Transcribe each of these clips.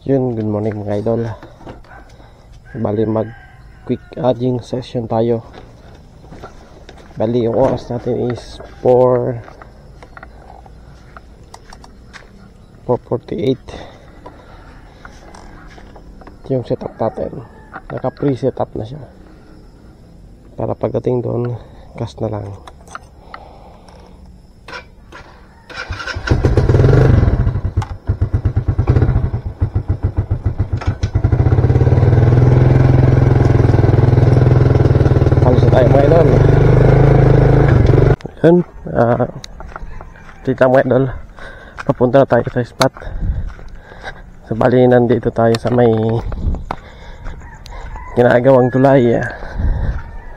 Yun, good morning mga idol. Bali mag quick adding session tayo. Bali yung oras natin is 4:48. Yung setup natin, naka pre-setup na siya para pagdating doon cast na lang. Yun, kita mga idol, papunta na tayo sa spot. So bali nandito tayo sa may ginagawang tulay.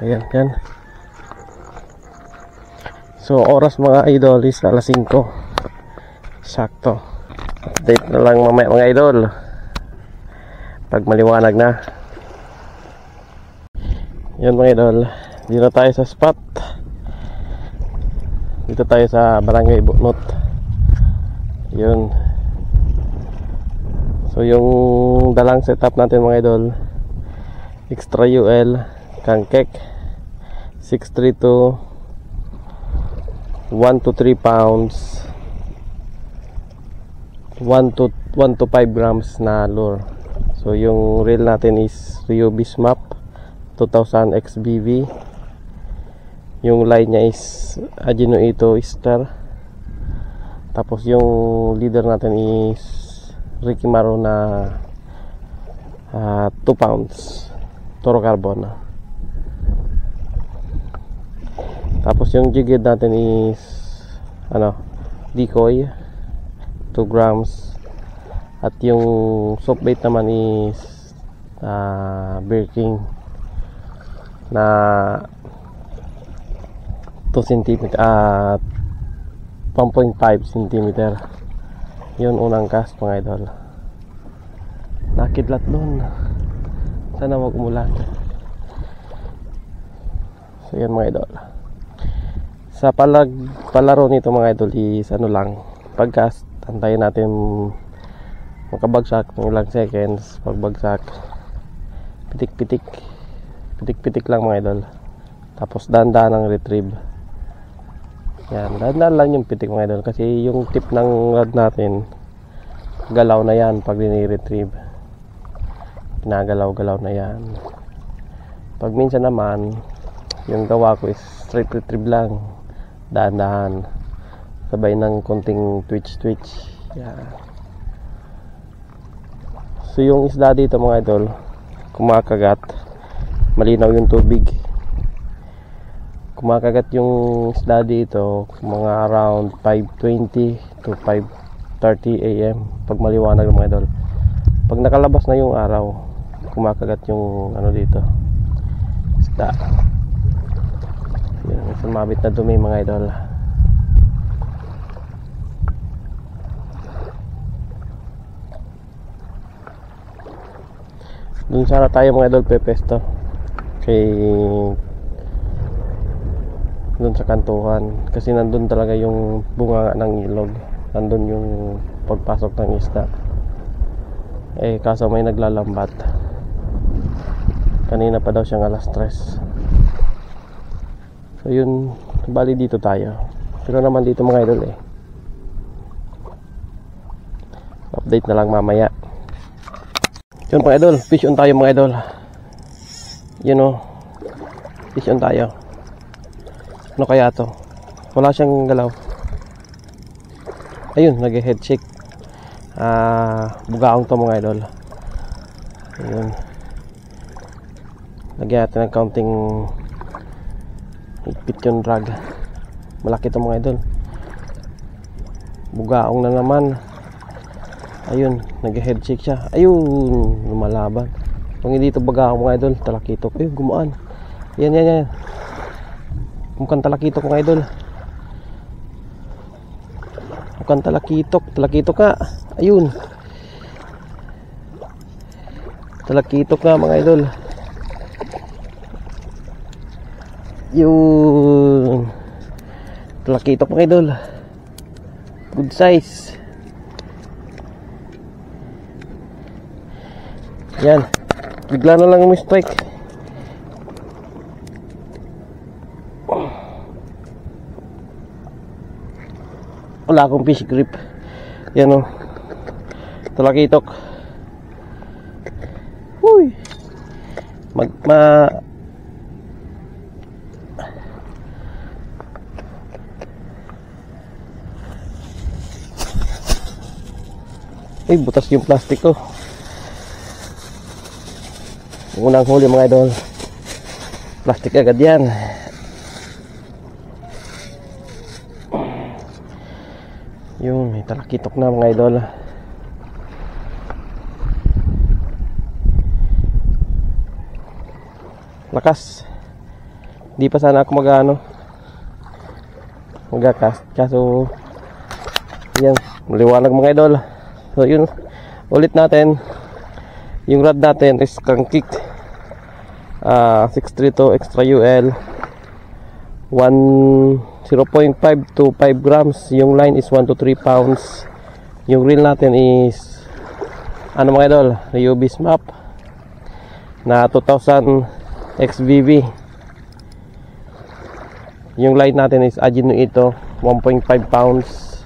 Ayan, yan. So oras mga idol is alas 5. Sakto. Update na lang mamaya mga idol pag maliwanag na. Yan mga idol, dito tayo sa spot. Dito tayo sa Barangay Bunot. Yun. So yung dalang setup natin mga idol, extra UL Kangkek 632 1 to 3 pounds 1 to 5 grams na lure. So yung reel natin is Rio Bismap 2000 XBV. Yung line nya is Agino Ito Easter. Tapos yung leader natin is Ricky Maro na 2 pounds Toro Carbon. Tapos yung jighead natin is Decoy 2 grams. At yung soft bait naman is Bear King na 2 cm at 1.5 cm. Yun unang cast mga idol. Nakidlat doon, sana wag umulan. So yan mga idol, sa palaro nito mga idol is lang, pagcast antayin natin makabagsak ng ilang seconds. Pagbagsak pitik lang mga idol, tapos dahan-dahan ang retrieve. Yan, dahan-dahan lang yung pitik mga idol, kasi yung tip ng rod natin galaw na yan pag dini-retrieve. Pinagalaw-galaw na yan. Pag minsan naman yung gawa ko is straight retrieve lang, dahan-dahan, sabay ng konting twitch. Yan. So yung isda dito mga idol, kumakagat, malinaw yung tubig. Kumakagat yung isda dito mga around 5:20 to 5:30 AM pag maliwanag mga idol. Pag nakalabas na yung araw, kumakagat yung dito isda. Yan, sumabit na dumi mga idol. Dun sana tayo mga idol pepesto kay doon sa kantuhan, kasi nandun talaga yung bunga ng ilog, nandun yung pagpasok ng isda. Kaso may naglalambat kanina pa daw siyang alas 3. So yun, bali dito tayo, pero naman dito mga idol update na lang mamaya. Yun mga idol, fish on tayo mga idol. Fish on tayo. Ano kaya to? Wala siyang galaw. Ayun, nag-head shake. Bugaong to mga idol. Ayun. Lagyan natin ng counting higpit yung drag. Malaki to mga idol. Bugaong na naman. Ayun, nag-head shake siya. Ayun, lumalaban. Kung hindi ito bugaong mga idol, talakitok. Ayun, gumaan. Yan. Mukhang talakitok mga idol. Mukhang talakitok nga. Ayun, talakitok nga mga idol. Yun, talakitok mga idol. Good size. Yan. Bigla na lang may strike. Wala akong fish grip. Yan o. Talakitok. Uy. Ay, butas yung plastic ko. Unang huli mga idol. Plastic agad yan. Yun, may talakitok na mga idol. Lakas. Di pa sana ako magkakast. Kaso yan, maliwanag mga idol. So yun, ulit natin. Yung rod natin is Skunk Kick 632 extra UL 0.5 to 5 grams. Yung line is 1 to 3 pounds. Yung reel natin is ano mga idol, Rheobis Map na 2000 XVV. Yung line natin is Agino ito 1.5 pounds.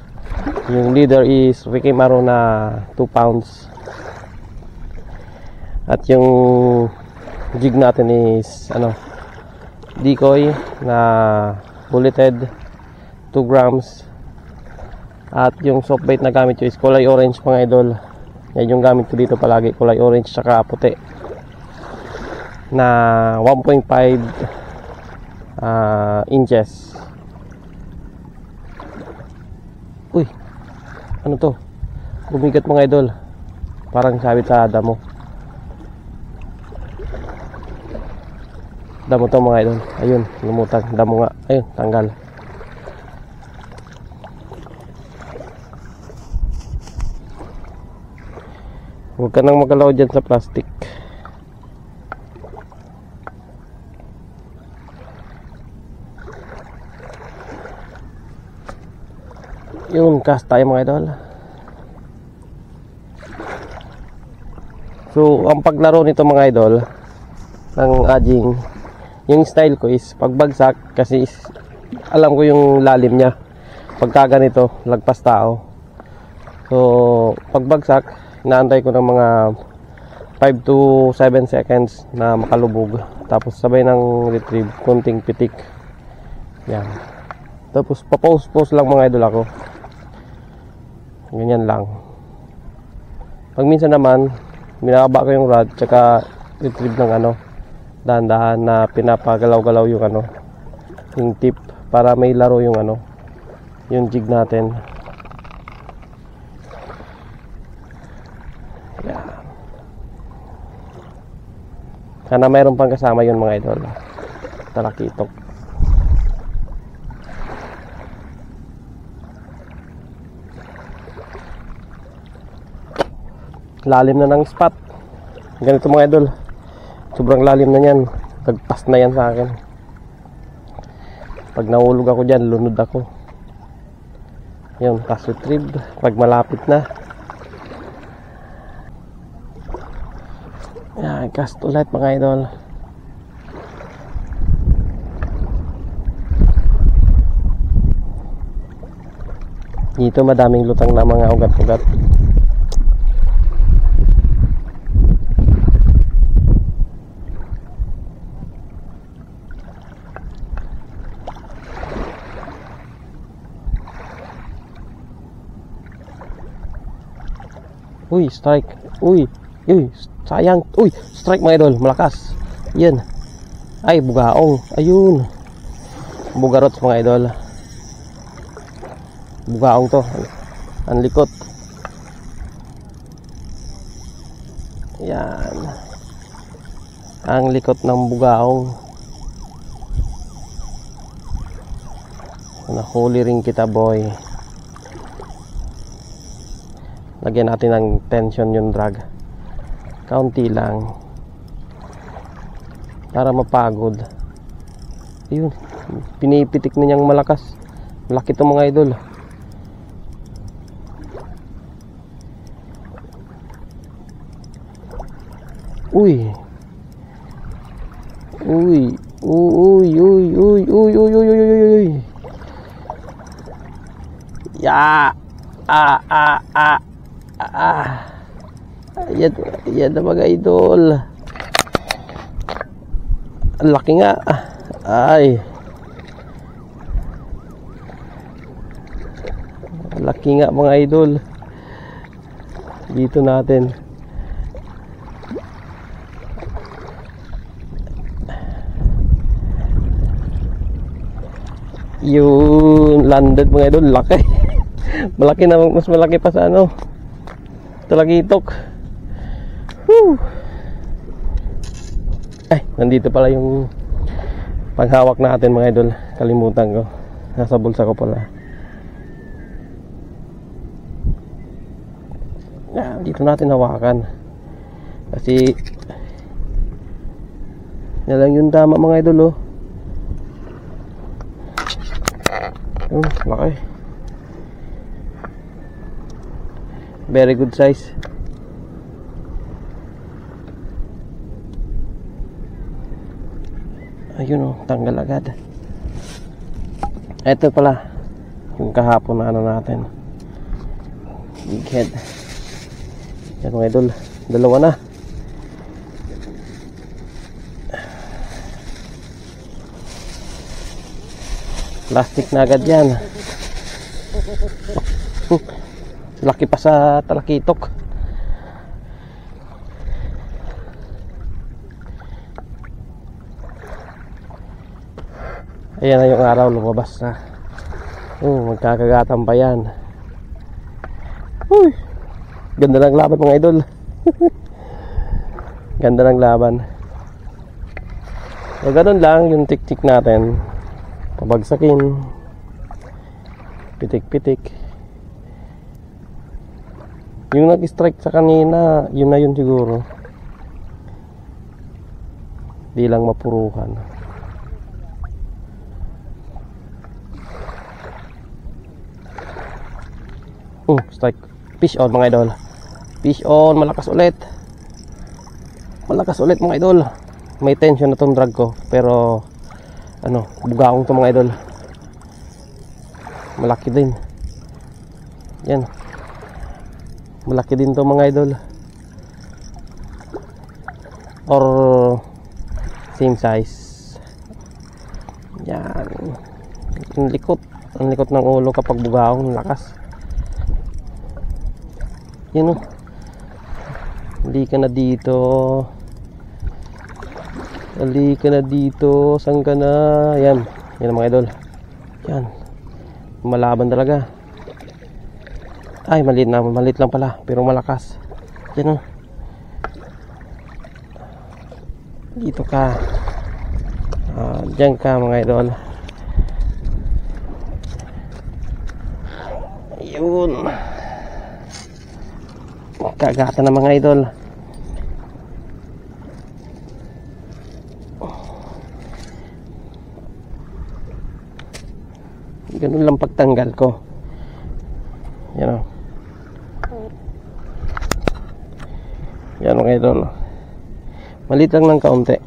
Yung leader is Ricky Maro na 2 pounds. At yung jig natin is decoy na bulleted 2 grams. At yung soft bait na gamit ko is kulay orange mga idol. Yan yung gamit ko dito palagi, kulay orange saka puti na 1.5 inches. Uy, ano to? Bumigat mga idol. Parang sabit sa damo. Damo to mga idol. Ayun, lumutang. Damo nga. Ayun, tanggal. Huwag ka nang magalaw dyan sa plastic. Yun, cast tayo mga idol. So, ang paglaro nito mga idol ng adjing, yung style ko is pagbagsak, kasi alam ko yung lalim niya. Pagka ganito, lagpas tao. So, pagbagsak, inaantay ko ng mga 5 to 7 seconds na makalubog. Tapos sabay ng retrieve, konting pitik. Yan. Tapos pa-pause lang mga idol ako. Ganyan lang. Pag minsan naman binababa ko yung rod tsaka retrieve ng dahan-dahan na pinapagalaw-galaw yung yung tip para may laro yung yung jig natin. Yan. Sana mayroon pang kasama yun mga idol. Talakitok. Lalim na ng spot. Ganito mga idol. Sobrang lalim na yan. Tagpas na yan sa akin. Pag nahulog ako dyan, lunod ako. Yun, pass retrieve. Pag malapit na. Yan, cast ulit mga idol. Dito madaming lutang na mga ugat-ugat. Uy, strike. Uy, sayang. Uy, strike mga idol, malakas. Yan. Ay, bugaong. Ayun. Bugarots mga idol. Bugaong to. Ang likot. Yan. Ang likot ng bugaong. Nahuli rin kita, boy. Lagyan natin ng tension yung drag. Kaunti lang. Para mapagod. Ayun. Pinipitik na niyang malakas. Malaki to mga idol. Uy. Uy. Uy, uy, uy, uy, uy, uy, uy, uy, uy. Ya. Yan na mga idol. Ang laki nga. Ay. Ang laki nga mga idol. Dito natin. Yung landed mga idol, laki. Malaki na, mas malaki pa sa ano, Talagitok. Woo! Ay, nandito pala yung panghawak natin mga idol. Kalimutan ko. Nasa bulsa ko pala. Yan, dito natin hawakan. Kasi yan lang yung tama mga idol oh. Laki. Very good size. Ayun oh, tanggal agad. Ito pala yung kahapon na ano natin. Big head. Yan mga idol, dalawa na. Plastic na agad yan. Laki pa sa talakitok. Ayan na yung araw, lumabas na. Magkakagatan pa yan. Uy, ganda ng laban mga idol. Ganda ng laban. So ganun lang yung tik-tik natin. Pabagsakin, pitik-pitik. Yung nag-strike sa kanina, yun na yun siguro. Di lang mapuruhan. Strike. Fish on mga idol. Fish on, malakas ulit. Malakas ulit mga idol. May tension na tong drag ko, pero ano, bugaong to mga idol. Malaki din. Yan. Malaki din to mga idol. Or same size. Yan. Ang likot. Ang likot ng ulo kapag bugaong, lakas. Yan o. Hindi ka na dito. Halika na dito. Saan ka na? Yan. Yan mga idol. Yan. Malaban talaga. Ay, maliit na. Maliit lang pala. Pero malakas. Yan o. Dito ka. Diyan ka mga idol. Ayun. Kagata na mga idol. Ganun lang pagtanggal ko. Yan o. Yan mga idol. Maliit lang ng kaunti.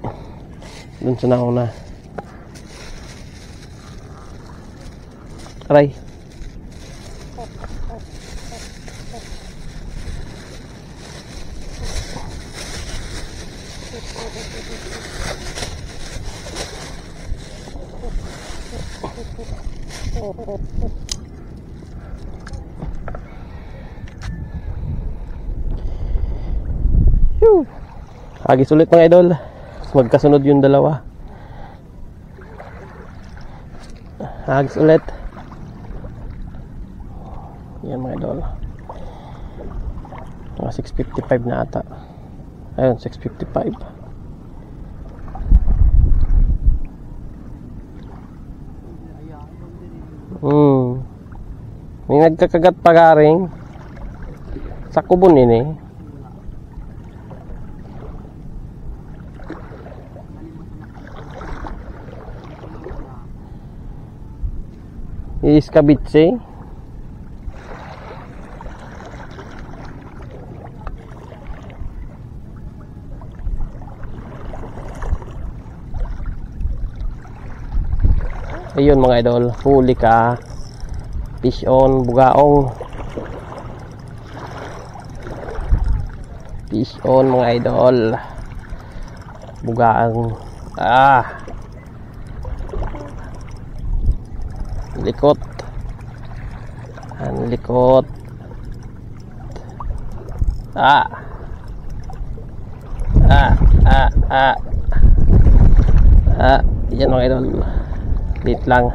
Dun sa nauna. Aray. Agis ulit mga idol. Magkasunod yung dalawa. Agis ulit. Yan mga idol. Mga 655 na ata. Ayun, 655. May nagkakagat pa garing sa kubon ini. Iskabitse. Ayun mga idol, huli ka. Fish on bugaong. Fish on mga idol. Bugaang. Likot. Ang likot. Yan mga idol. Lit lang.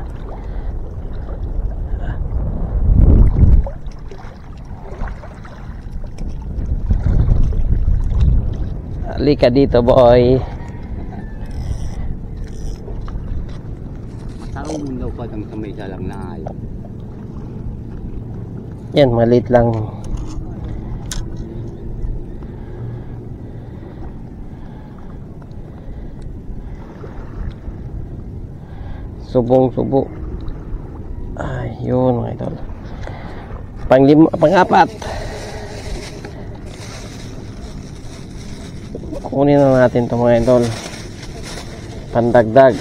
Halika dito boy. Taong daw pa sa may salang na. Yan, maliit lang. Subong-subo. Ayun mga idol. Pang-apat. Kunin na natin ito mga idol. Pandagdag.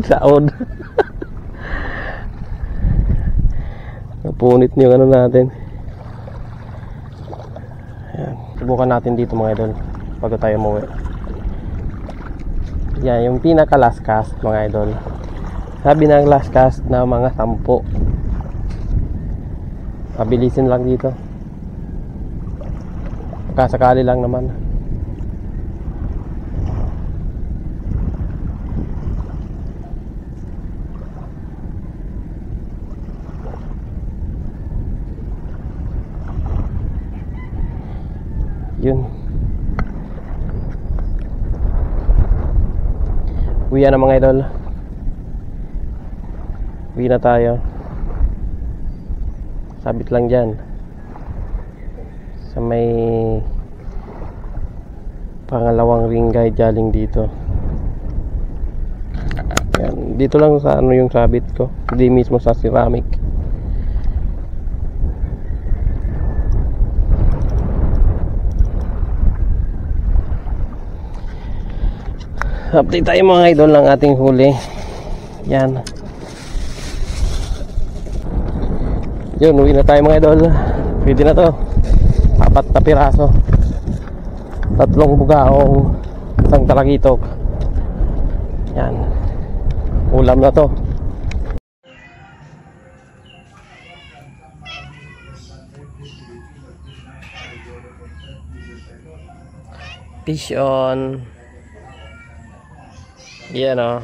Saod. Napunit niyo ano natin. Ayan. Subukan natin dito mga idol bago tayo umuwi. Yan, yung pinaka last cast mga idol. Sabi ng last cast na mga 10. Pabilisin lang dito. Kasakali lang naman. Yun. Uwi na mga idol. Uwi na tayo. Sabit lang dyan sa may pangalawang ring guide jaling dito. Yan. Dito lang sa ano yung sabit ko, hindi mismo sa ceramic. Update tayo mga idol ng ating huli. Yan. Yun, uwi na tayo mga idol. Pwede na to. 4 na piraso. 3 bugaong, 1 talagitok. Yan. Ulam na to. Fish on. Yan o.